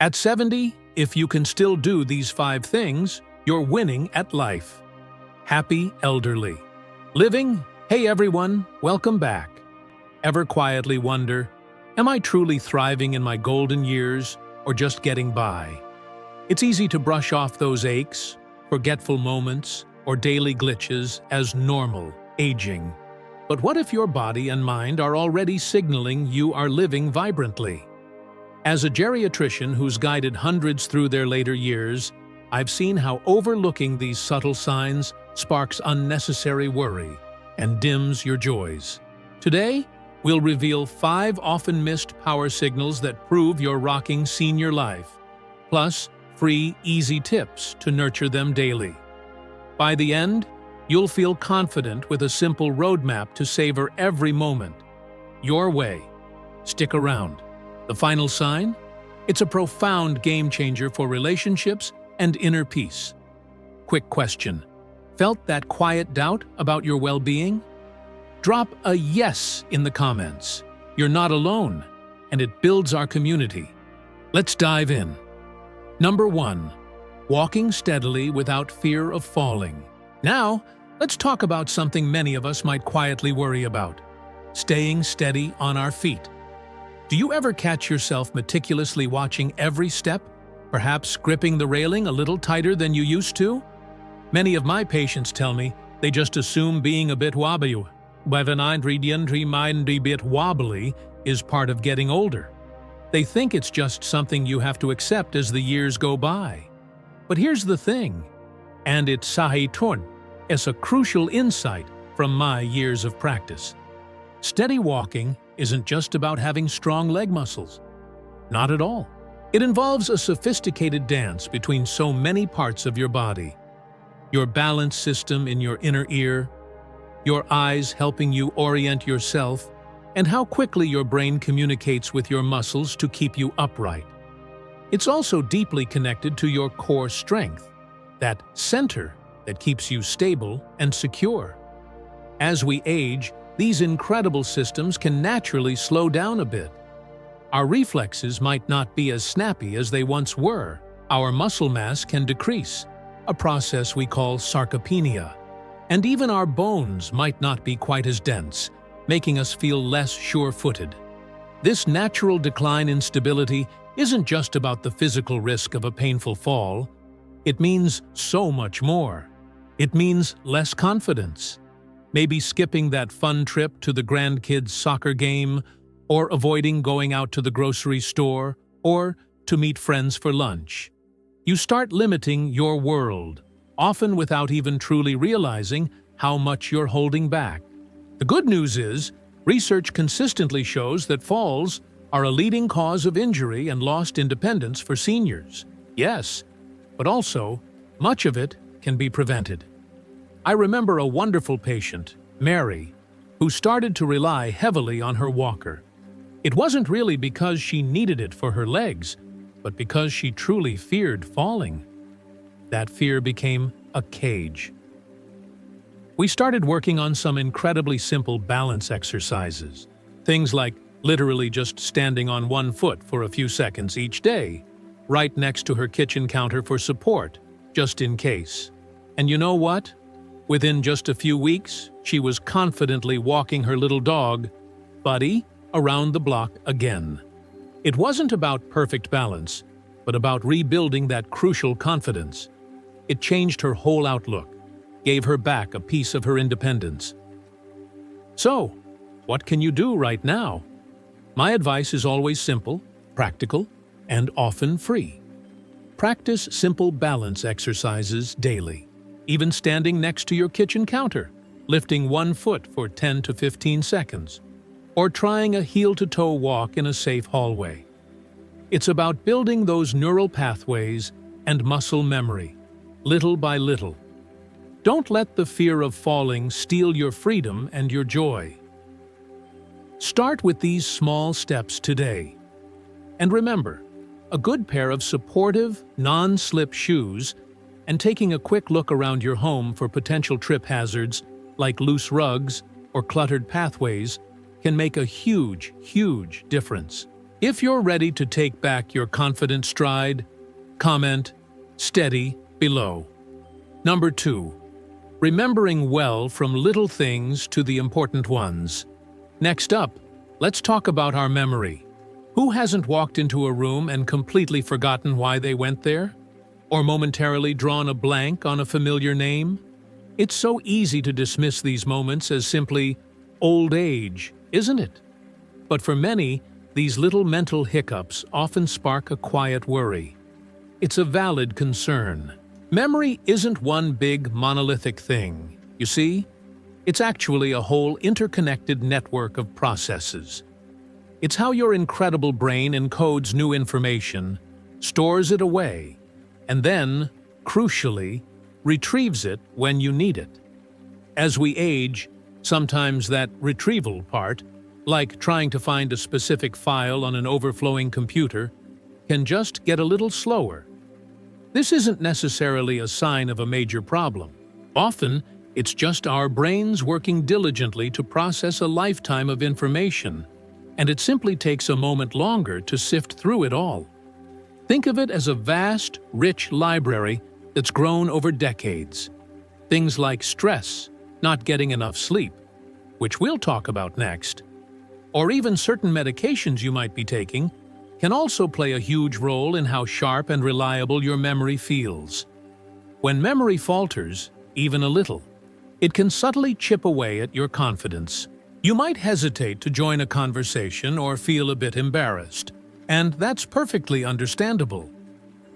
At 70, if you can still do these 5 things, you're winning at life. Happy elderly. Living, hey everyone, welcome back. Ever quietly wonder, am I truly thriving in my golden years or just getting by? It's easy to brush off those aches, forgetful moments, or daily glitches as normal aging. But what if your body and mind are already signaling you are living vibrantly? As a geriatrician who's guided hundreds through their later years, I've seen how overlooking these subtle signs sparks unnecessary worry and dims your joys. Today, we'll reveal 5 often missed power signals that prove you're rocking senior life, plus free, easy tips to nurture them daily. By the end, you'll feel confident with a simple roadmap to savor every moment. Your way. Stick around. The final sign? It's a profound game-changer for relationships and inner peace. Quick question. Felt that quiet doubt about your well-being? Drop a yes in the comments. You're not alone, and it builds our community. Let's dive in. Number 1. Walking steadily without fear of falling. Now, let's talk about something many of us might quietly worry about. Staying steady on our feet. Do you ever catch yourself meticulously watching every step, perhaps gripping the railing a little tighter than you used to? Many of my patients tell me they just assume being a bit wobbly is part of getting older. They think it's just something you have to accept as the years go by. But here's the thing, and it's a crucial insight from my years of practice. Steady walking isn't just about having strong leg muscles. Not at all. It involves a sophisticated dance between so many parts of your body. Your balance system in your inner ear, your eyes helping you orient yourself, and how quickly your brain communicates with your muscles to keep you upright. It's also deeply connected to your core strength, that center that keeps you stable and secure. As we age, these incredible systems can naturally slow down a bit. Our reflexes might not be as snappy as they once were. Our muscle mass can decrease, a process we call sarcopenia. And even our bones might not be quite as dense, making us feel less sure-footed. This natural decline in stability isn't just about the physical risk of a painful fall. It means so much more. It means less confidence. Maybe skipping that fun trip to the grandkids' soccer game, or avoiding going out to the grocery store, or to meet friends for lunch. You start limiting your world, often without even truly realizing how much you're holding back. The good news is, research consistently shows that falls are a leading cause of injury and lost independence for seniors. Yes, but also, much of it can be prevented. I remember a wonderful patient, Mary, who started to rely heavily on her walker. It wasn't really because she needed it for her legs, but because she truly feared falling. That fear became a cage. We started working on some incredibly simple balance exercises. Things like literally just standing on one foot for a few seconds each day, right next to her kitchen counter for support, just in case. And you know what? Within just a few weeks, she was confidently walking her little dog, Buddy, around the block again. It wasn't about perfect balance, but about rebuilding that crucial confidence. It changed her whole outlook, gave her back a piece of her independence. So, what can you do right now? My advice is always simple, practical, and often free. Practice simple balance exercises daily, even standing next to your kitchen counter, lifting one foot for 10 to 15 seconds, or trying a heel-to-toe walk in a safe hallway. It's about building those neural pathways and muscle memory, little by little. Don't let the fear of falling steal your freedom and your joy. Start with these small steps today. And remember, a good pair of supportive, non-slip shoes and taking a quick look around your home for potential trip hazards like loose rugs or cluttered pathways can make a huge, huge difference. If you're ready to take back your confident stride, comment "steady" below. Number 2. Remembering well from little things to the important ones. Next up, let's talk about our memory. Who hasn't walked into a room and completely forgotten why they went there? Or momentarily drawn a blank on a familiar name? It's so easy to dismiss these moments as simply old age, isn't it? But for many, these little mental hiccups often spark a quiet worry. It's a valid concern. Memory isn't one big monolithic thing, you see? It's actually a whole interconnected network of processes. It's how your incredible brain encodes new information, stores it away, and then, crucially, retrieves it when you need it. As we age, sometimes that retrieval part, like trying to find a specific file on an overflowing computer, can just get a little slower. This isn't necessarily a sign of a major problem. Often, it's just our brains working diligently to process a lifetime of information, and it simply takes a moment longer to sift through it all. Think of it as a vast, rich library that's grown over decades. Things like stress, not getting enough sleep, which we'll talk about next, or even certain medications you might be taking, can also play a huge role in how sharp and reliable your memory feels. When memory falters, even a little, it can subtly chip away at your confidence. You might hesitate to join a conversation or feel a bit embarrassed, and that's perfectly understandable.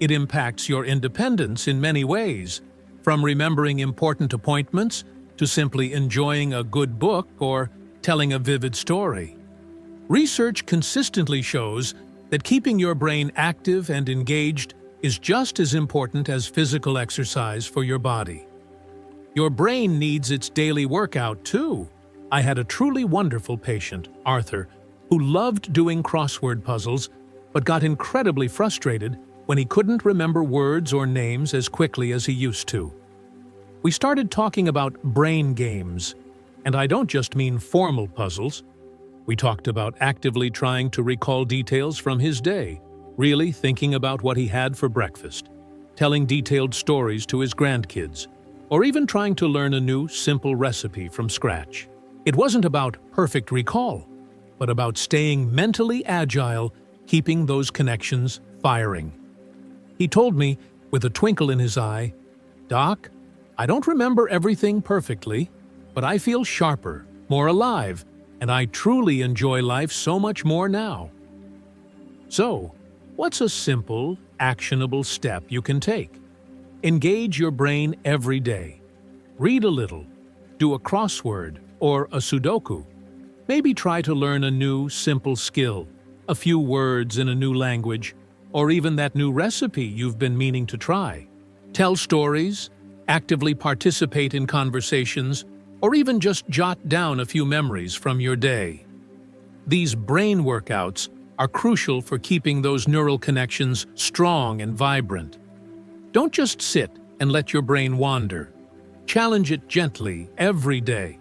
It impacts your independence in many ways, from remembering important appointments to simply enjoying a good book or telling a vivid story. Research consistently shows that keeping your brain active and engaged is just as important as physical exercise for your body. Your brain needs its daily workout too. I had a truly wonderful patient, Arthur, who loved doing crossword puzzles but got incredibly frustrated when he couldn't remember words or names as quickly as he used to. We started talking about brain games, and I don't just mean formal puzzles. We talked about actively trying to recall details from his day, really thinking about what he had for breakfast, telling detailed stories to his grandkids, or even trying to learn a new, simple recipe from scratch. It wasn't about perfect recall, but about staying mentally agile, keeping those connections firing. He told me, with a twinkle in his eye, "Doc, I don't remember everything perfectly, but I feel sharper, more alive, and I truly enjoy life so much more now." So, what's a simple, actionable step you can take? Engage your brain every day. Read a little, do a crossword or a Sudoku. Maybe try to learn a new, simple skill, a few words in a new language, or even that new recipe you've been meaning to try. Tell stories, actively participate in conversations, or even just jot down a few memories from your day. These brain workouts are crucial for keeping those neural connections strong and vibrant. Don't just sit and let your brain wander. Challenge it gently every day.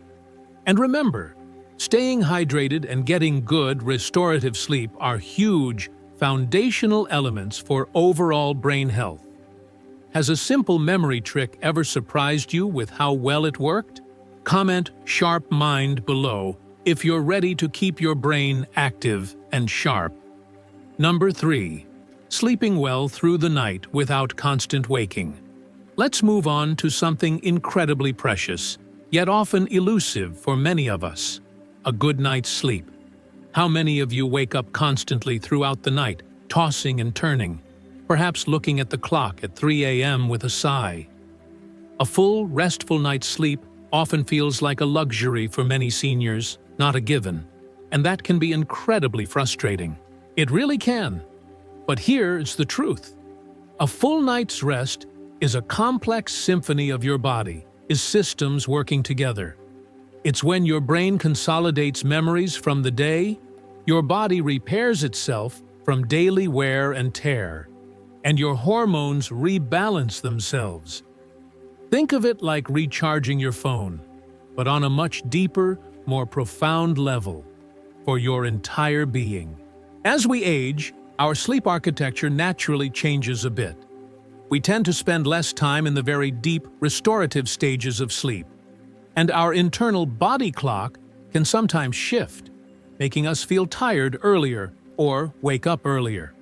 And remember, staying hydrated and getting good restorative sleep are huge, foundational elements for overall brain health. Has a simple memory trick ever surprised you with how well it worked? Comment "sharp mind" below if you're ready to keep your brain active and sharp. Number 3. Sleeping well through the night without constant waking. Let's move on to something incredibly precious, yet often elusive for many of us: a good night's sleep. How many of you wake up constantly throughout the night, tossing and turning, perhaps looking at the clock at 3 a.m. with a sigh? A full, restful night's sleep often feels like a luxury for many seniors, not a given, and that can be incredibly frustrating. It really can. But here's the truth. A full night's rest is a complex symphony of your body, is systems working together. It's when your brain consolidates memories from the day, your body repairs itself from daily wear and tear, and your hormones rebalance themselves. Think of it like recharging your phone, but on a much deeper, more profound level, for your entire being. As we age, our sleep architecture naturally changes a bit. We tend to spend less time in the very deep, restorative stages of sleep, and our internal body clock can sometimes shift, making us feel tired earlier or wake up earlier.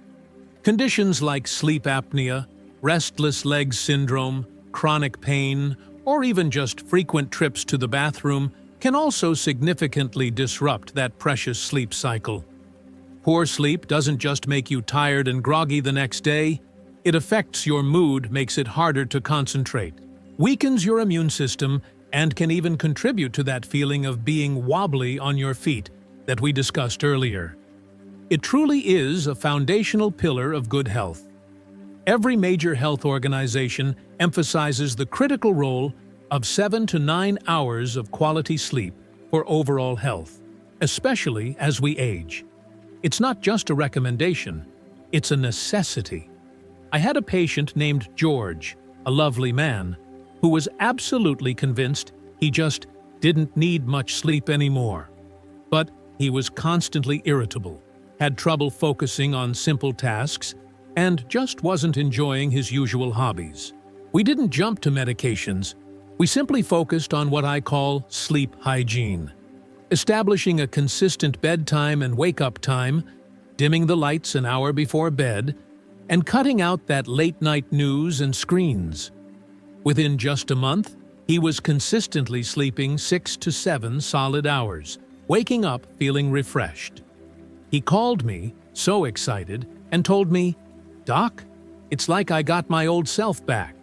Conditions like sleep apnea, restless leg syndrome, chronic pain, or even just frequent trips to the bathroom can also significantly disrupt that precious sleep cycle. Poor sleep doesn't just make you tired and groggy the next day, it affects your mood, makes it harder to concentrate, weakens your immune system, and can even contribute to that feeling of being wobbly on your feet that we discussed earlier. It truly is a foundational pillar of good health. Every major health organization emphasizes the critical role of 7 to 9 hours of quality sleep for overall health, especially as we age. It's not just a recommendation, it's a necessity. I had a patient named George, a lovely man, who was absolutely convinced he just didn't need much sleep anymore. But he was constantly irritable, had trouble focusing on simple tasks, and just wasn't enjoying his usual hobbies. We didn't jump to medications. We simply focused on what I call sleep hygiene. Establishing a consistent bedtime and wake-up time, dimming the lights an hour before bed, and cutting out that late-night news and screens. Within just a month, he was consistently sleeping 6 to 7 solid hours, waking up feeling refreshed. He called me, so excited, and told me, "Doc, it's like I got my old self back.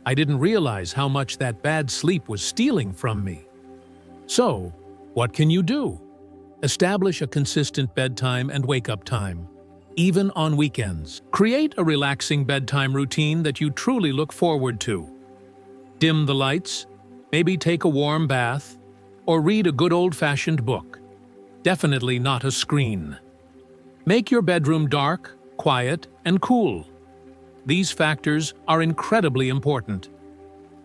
I didn't realize how much that bad sleep was stealing from me." So, what can you do? Establish a consistent bedtime and wake-up time, even on weekends. Create a relaxing bedtime routine that you truly look forward to. Dim the lights, maybe take a warm bath, or read a good old-fashioned book. Definitely not a screen. Make your bedroom dark, quiet, and cool. These factors are incredibly important.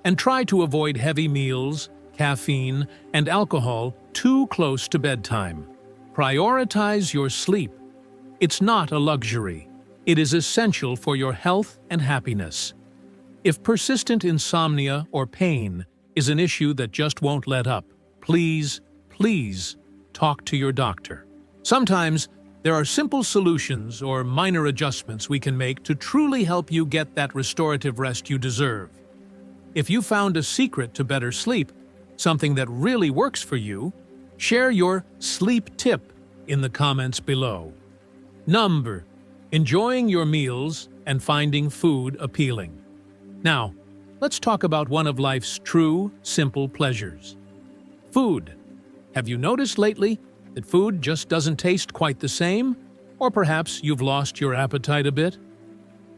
And try to avoid heavy meals, caffeine, and alcohol too close to bedtime. Prioritize your sleep. It's not a luxury. It is essential for your health and happiness. If persistent insomnia or pain is an issue that just won't let up, please talk to your doctor. Sometimes there are simple solutions or minor adjustments we can make to truly help you get that restorative rest you deserve. If you found a secret to better sleep, something that really works for you, share your sleep tip in the comments below. Number: enjoying your meals and finding food appealing. Now, let's talk about one of life's true, simple pleasures. Food. Have you noticed lately that food just doesn't taste quite the same? Or perhaps you've lost your appetite a bit?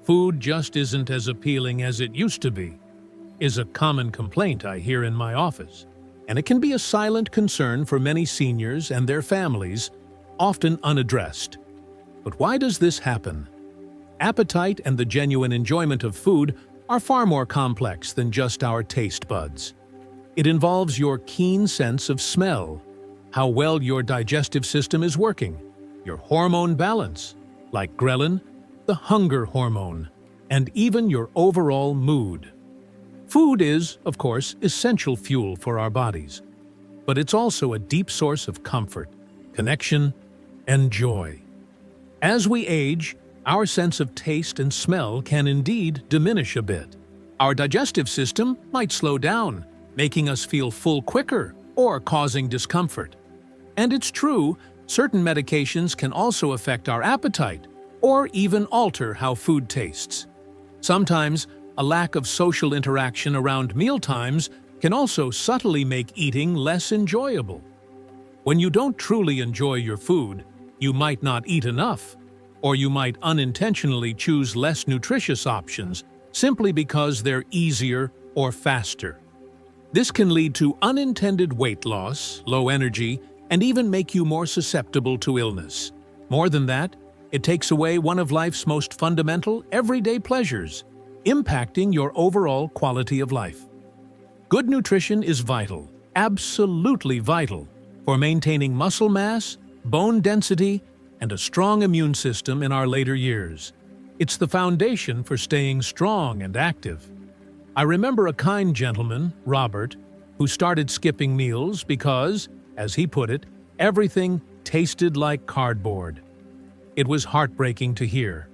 Food just isn't as appealing as it used to be, is a common complaint I hear in my office. And it can be a silent concern for many seniors and their families, often unaddressed. But why does this happen? Appetite and the genuine enjoyment of food are far more complex than just our taste buds. It involves your keen sense of smell, how well your digestive system is working, your hormone balance, like ghrelin, the hunger hormone, and even your overall mood. Food is, of course, essential fuel for our bodies, but it's also a deep source of comfort, connection, and joy. As we age, our sense of taste and smell can indeed diminish a bit. Our digestive system might slow down, making us feel full quicker or causing discomfort. And it's true, certain medications can also affect our appetite or even alter how food tastes. Sometimes, a lack of social interaction around mealtimes can also subtly make eating less enjoyable. When you don't truly enjoy your food, you might not eat enough, or you might unintentionally choose less nutritious options simply because they're easier or faster. This can lead to unintended weight loss, low energy, and even make you more susceptible to illness. More than that, it takes away one of life's most fundamental, everyday pleasures, impacting your overall quality of life. Good nutrition is vital, absolutely vital, for maintaining muscle mass, bone density, and a strong immune system in our later years. It's the foundation for staying strong and active. I remember a kind gentleman, Robert, who started skipping meals because, as he put it, everything tasted like cardboard. It was heartbreaking to hear.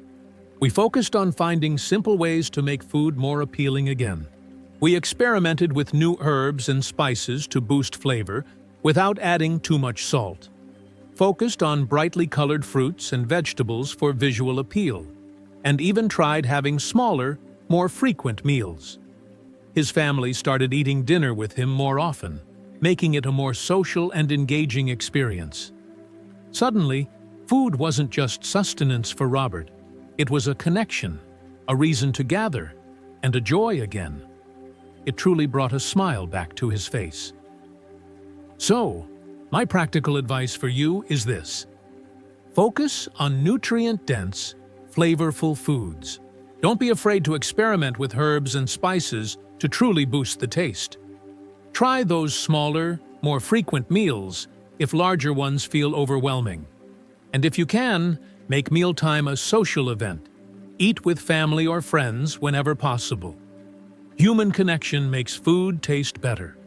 We focused on finding simple ways to make food more appealing again. We experimented with new herbs and spices to boost flavor without adding too much salt. Focused on brightly colored fruits and vegetables for visual appeal, and even tried having smaller, more frequent meals. His family started eating dinner with him more often, making it a more social and engaging experience. Suddenly, food wasn't just sustenance for Robert. It was a connection, a reason to gather, and a joy again. It truly brought a smile back to his face. So, my practical advice for you is this. Focus on nutrient-dense, flavorful foods. Don't be afraid to experiment with herbs and spices to truly boost the taste. Try those smaller, more frequent meals if larger ones feel overwhelming. And if you can, make mealtime a social event. Eat with family or friends whenever possible. Human connection makes food taste better.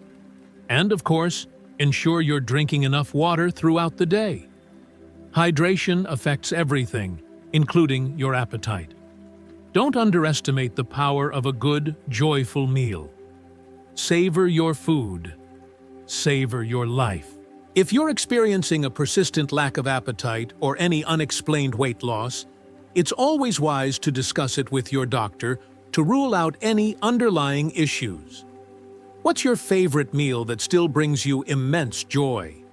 And of course, ensure you're drinking enough water throughout the day. Hydration affects everything, including your appetite. Don't underestimate the power of a good, joyful meal. Savor your food. Savor your life. If you're experiencing a persistent lack of appetite or any unexplained weight loss, it's always wise to discuss it with your doctor to rule out any underlying issues. What's your favorite meal that still brings you immense joy?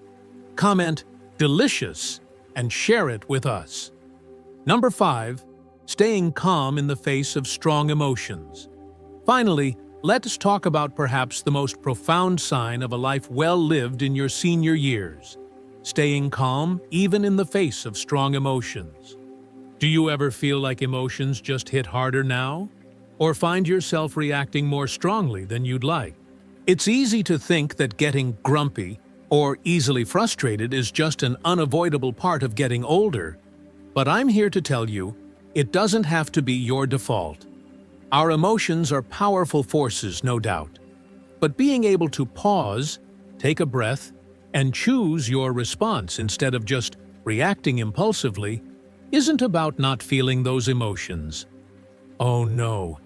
Comment "delicious" and share it with us. Number 5, staying calm in the face of strong emotions. Finally, let's talk about perhaps the most profound sign of a life well lived in your senior years: staying calm even in the face of strong emotions. Do you ever feel like emotions just hit harder now? Or find yourself reacting more strongly than you'd like? It's easy to think that getting grumpy or easily frustrated is just an unavoidable part of getting older, but I'm here to tell you, it doesn't have to be your default. Our emotions are powerful forces, no doubt, but being able to pause, take a breath, and choose your response instead of just reacting impulsively isn't about not feeling those emotions. Oh no.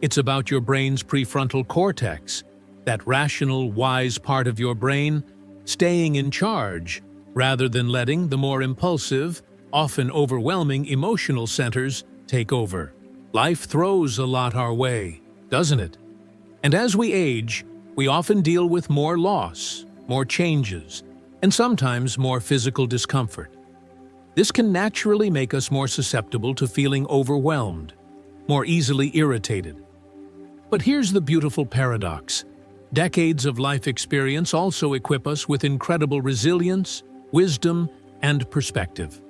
It's about your brain's prefrontal cortex, that rational, wise part of your brain, staying in charge, rather than letting the more impulsive, often overwhelming emotional centers take over. Life throws a lot our way, doesn't it? And as we age, we often deal with more loss, more changes, and sometimes more physical discomfort. This can naturally make us more susceptible to feeling overwhelmed, more easily irritated. But here's the beautiful paradox. Decades of life experience also equip us with incredible resilience, wisdom, and perspective.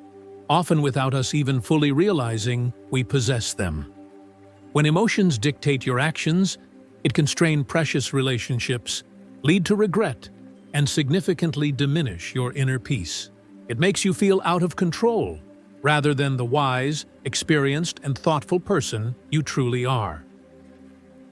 Often without us even fully realizing we possess them. When emotions dictate your actions, it can strain precious relationships, lead to regret, and significantly diminish your inner peace. It makes you feel out of control, rather than the wise, experienced, and thoughtful person you truly are.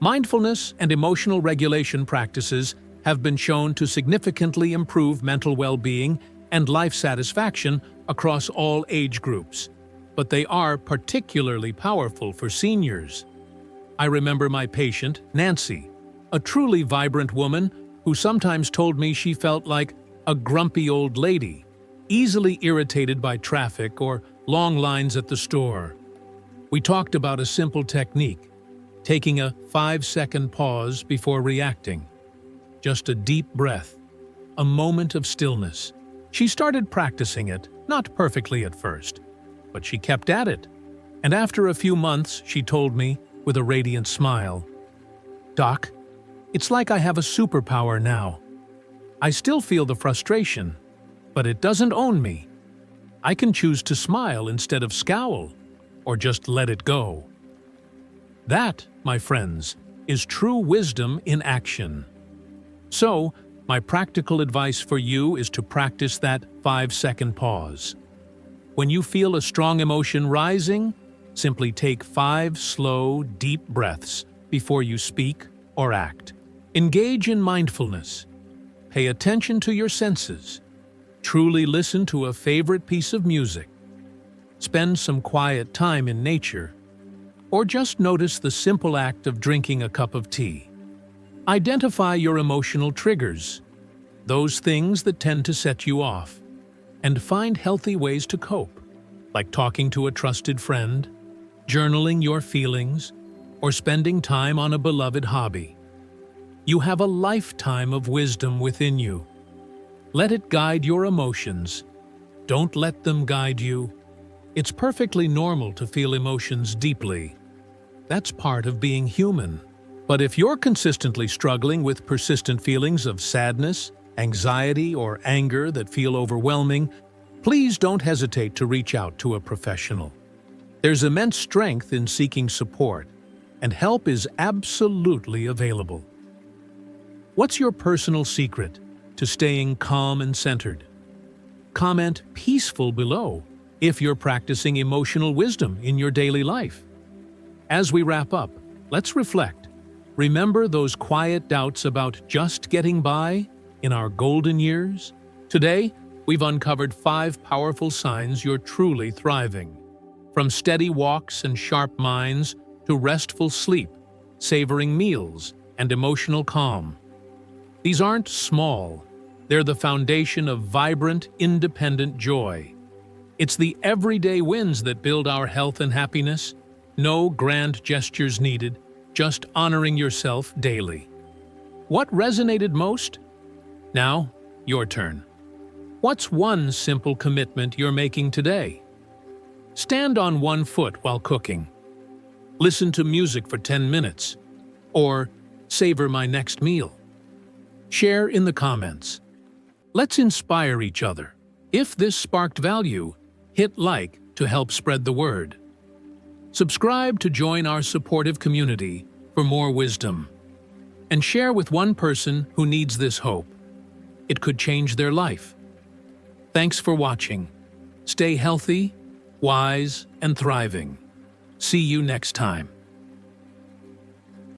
Mindfulness and emotional regulation practices have been shown to significantly improve mental well-being and life satisfaction across all age groups, but they are particularly powerful for seniors. I remember my patient, Nancy, a truly vibrant woman who sometimes told me she felt like a grumpy old lady, easily irritated by traffic or long lines at the store. We talked about a simple technique, taking a 5-second pause before reacting. Just a deep breath, a moment of stillness. She started practicing it, not perfectly at first, but she kept at it. And after a few months, she told me, with a radiant smile, "Doc, it's like I have a superpower now. I still feel the frustration, but it doesn't own me. I can choose to smile instead of scowl, or just let it go." That, my friends, is true wisdom in action. So, my practical advice for you is to practice that 5-second pause. When you feel a strong emotion rising, simply take 5 slow, deep breaths before you speak or act. Engage in mindfulness. Pay attention to your senses. Truly listen to a favorite piece of music. Spend some quiet time in nature, or just notice the simple act of drinking a cup of tea. Identify your emotional triggers, those things that tend to set you off, and find healthy ways to cope, like talking to a trusted friend, journaling your feelings, or spending time on a beloved hobby. You have a lifetime of wisdom within you. Let it guide your emotions. Don't let them guide you. It's perfectly normal to feel emotions deeply. That's part of being human. But if you're consistently struggling with persistent feelings of sadness, anxiety, or anger that feel overwhelming, please don't hesitate to reach out to a professional. There's immense strength in seeking support, and help is absolutely available. What's your personal secret to staying calm and centered? Comment "peaceful" below if you're practicing emotional wisdom in your daily life. As we wrap up, let's reflect. Remember those quiet doubts about just getting by in our golden years? Today, we've uncovered 5 powerful signs you're truly thriving. From steady walks and sharp minds to restful sleep, savoring meals, and emotional calm. These aren't small. They're the foundation of vibrant, independent joy. It's the everyday wins that build our health and happiness. No grand gestures needed, just honoring yourself daily. What resonated most? Now, your turn. What's one simple commitment you're making today? Stand on one foot while cooking. Listen to music for 10 minutes. Or savor my next meal. Share in the comments. Let's inspire each other. If this sparked value, hit like to help spread the word. Subscribe to join our supportive community for more wisdom. And share with one person who needs this hope. It could change their life. Thanks for watching. Stay healthy, wise, and thriving. See you next time.